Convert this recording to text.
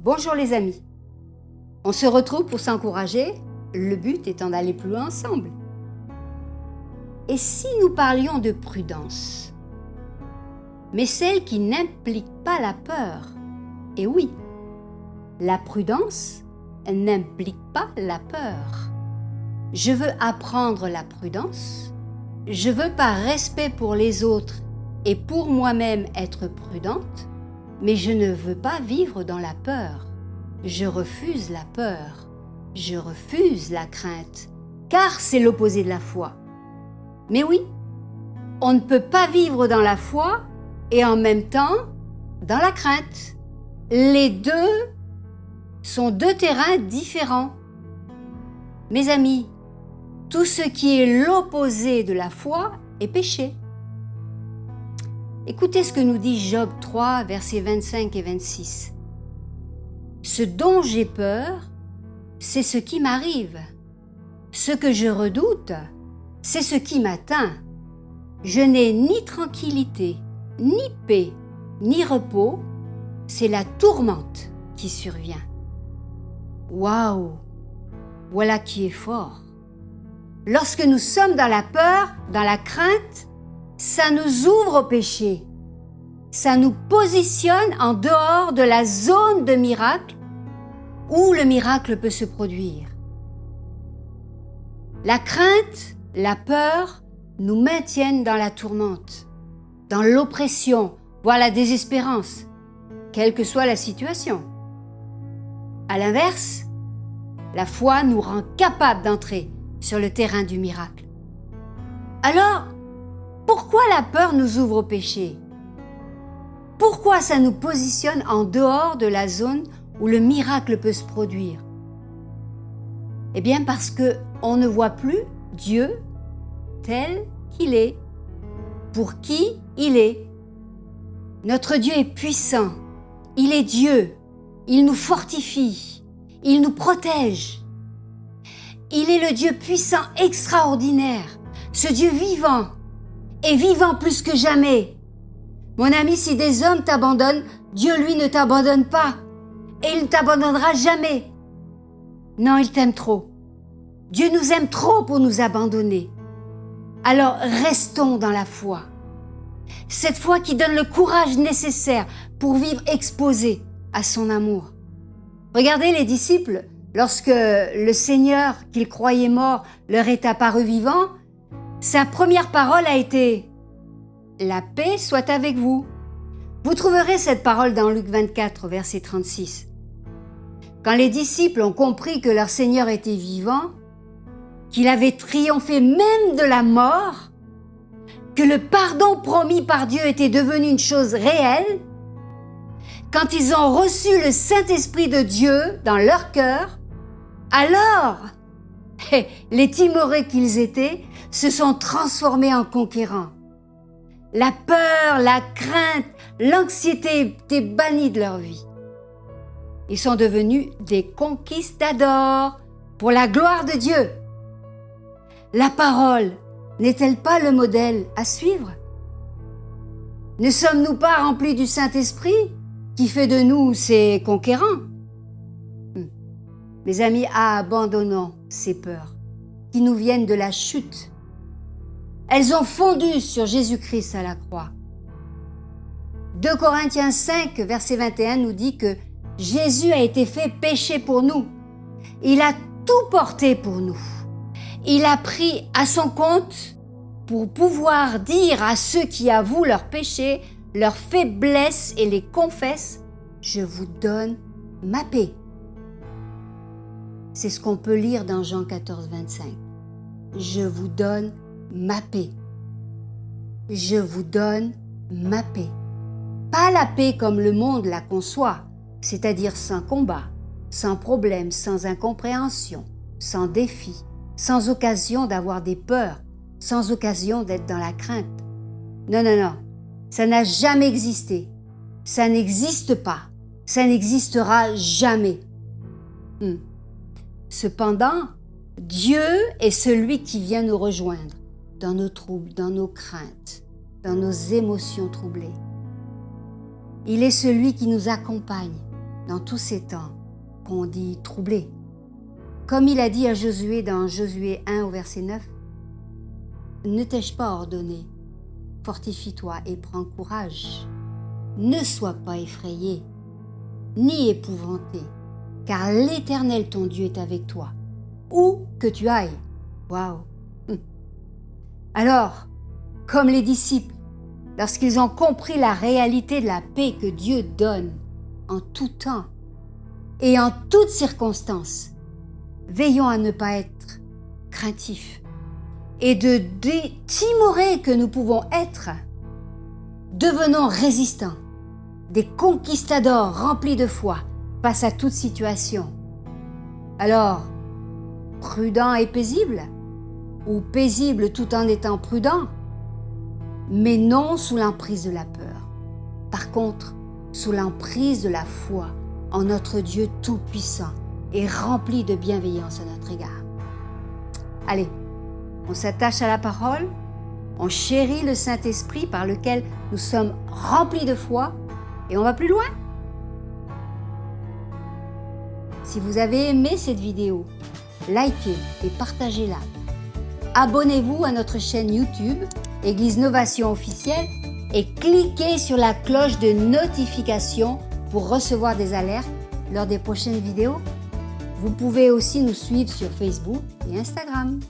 Bonjour les amis. On se retrouve pour s'encourager, le but étant d'aller plus loin ensemble. Et si nous parlions de prudence, mais celle qui n'implique pas la peur? Et oui, la prudence n'implique pas la peur. Je veux apprendre la prudence, je veux par respect pour les autres et pour moi-même être prudente, mais je ne veux pas vivre dans la peur. Je refuse la peur, je refuse la crainte, car c'est l'opposé de la foi. Mais oui, on ne peut pas vivre dans la foi et en même temps dans la crainte. Les deux sont deux terrains différents. Mes amis, tout ce qui est l'opposé de la foi est péché. Écoutez ce que nous dit Job 3, versets 25 et 26. Ce dont j'ai peur, c'est ce qui m'arrive. Ce que je redoute, c'est ce qui m'atteint. Je n'ai ni tranquillité, ni paix, ni repos, c'est la tourmente qui survient. Waouh! Voilà qui est fort. Lorsque nous sommes dans la peur, dans la crainte, ça nous ouvre au péché. Ça nous positionne en dehors de la zone de miracle où le miracle peut se produire. La crainte, la peur nous maintiennent dans la tourmente, dans l'oppression, voire la désespérance, quelle que soit la situation. À l'inverse, la foi nous rend capables d'entrer sur le terrain du miracle. Alors, pourquoi la peur nous ouvre au péché? Pourquoi ça nous positionne en dehors de la zone où le miracle peut se produire? Eh bien parce qu'on ne voit plus Dieu tel qu'il est, pour qui il est. Notre Dieu est puissant, il est Dieu, il nous fortifie, il nous protège. Il est le Dieu puissant extraordinaire, ce Dieu vivant, et vivant plus que jamais. Mon ami, si des hommes t'abandonnent, Dieu, lui, ne t'abandonne pas. Et il ne t'abandonnera jamais. Non, il t'aime trop. Dieu nous aime trop pour nous abandonner. Alors, restons dans la foi. Cette foi qui donne le courage nécessaire pour vivre exposé à son amour. Regardez les disciples, lorsque le Seigneur, qu'ils croyaient mort, leur est apparu vivant, sa première parole a été « La paix soit avec vous ». Vous trouverez cette parole dans Luc 24, verset 36. Quand les disciples ont compris que leur Seigneur était vivant, qu'il avait triomphé même de la mort, que le pardon promis par Dieu était devenu une chose réelle, quand ils ont reçu le Saint-Esprit de Dieu dans leur cœur, alors les timorés qu'ils étaient se sont transformés en conquérants. La peur, la crainte, l'anxiété étaient bannies de leur vie. Ils sont devenus des conquistadors pour la gloire de Dieu. La parole n'est-elle pas le modèle à suivre? Ne sommes-nous pas remplis du Saint-Esprit qui fait de nous ces conquérants? Mes amis, abandonnons ces peurs qui nous viennent de la chute. Elles ont fondu sur Jésus-Christ à la croix. 2 Corinthiens 5, verset 21 nous dit que Jésus a été fait péché pour nous. Il a tout porté pour nous. Il a pris à son compte pour pouvoir dire à ceux qui avouent leurs péchés, leurs faiblesses et les confessent, « Je vous donne ma paix ». C'est ce qu'on peut lire dans Jean 14, 25. « Je vous donne ma paix. Je vous donne ma paix. » Pas la paix comme le monde la conçoit, c'est-à-dire sans combat, sans problème, sans incompréhension, sans défi, sans occasion d'avoir des peurs, sans occasion d'être dans la crainte. Non, non, non, ça n'a jamais existé. Ça n'existe pas. Ça n'existera jamais. Cependant, Dieu est celui qui vient nous rejoindre dans nos troubles, dans nos craintes, dans nos émotions troublées. Il est celui qui nous accompagne dans tous ces temps qu'on dit troublés. Comme il a dit à Josué dans Josué 1 au verset 9, « Ne t'ai-je pas ordonné? Fortifie-toi et prends courage. Ne sois pas effrayé, ni épouvanté, car l'Éternel ton Dieu est avec toi, où que tu ailles. » Waouh! Alors, comme les disciples, lorsqu'ils ont compris la réalité de la paix que Dieu donne en tout temps et en toutes circonstances, veillons à ne pas être craintifs et de timorés que nous pouvons être, devenons résistants, des conquistadors remplis de foi face à toute situation. Alors, prudent et paisible, ou paisible tout en étant prudent, mais non sous l'emprise de la peur. Par contre, sous l'emprise de la foi en notre Dieu tout-puissant et rempli de bienveillance à notre égard. Allez, on s'attache à la parole, on chérit le Saint-Esprit par lequel nous sommes remplis de foi et on va plus loin. Si vous avez aimé cette vidéo, likez et partagez-la. Abonnez-vous à notre chaîne YouTube, Église Novation Officielle, et cliquez sur la cloche de notification pour recevoir des alertes lors des prochaines vidéos. Vous pouvez aussi nous suivre sur Facebook et Instagram.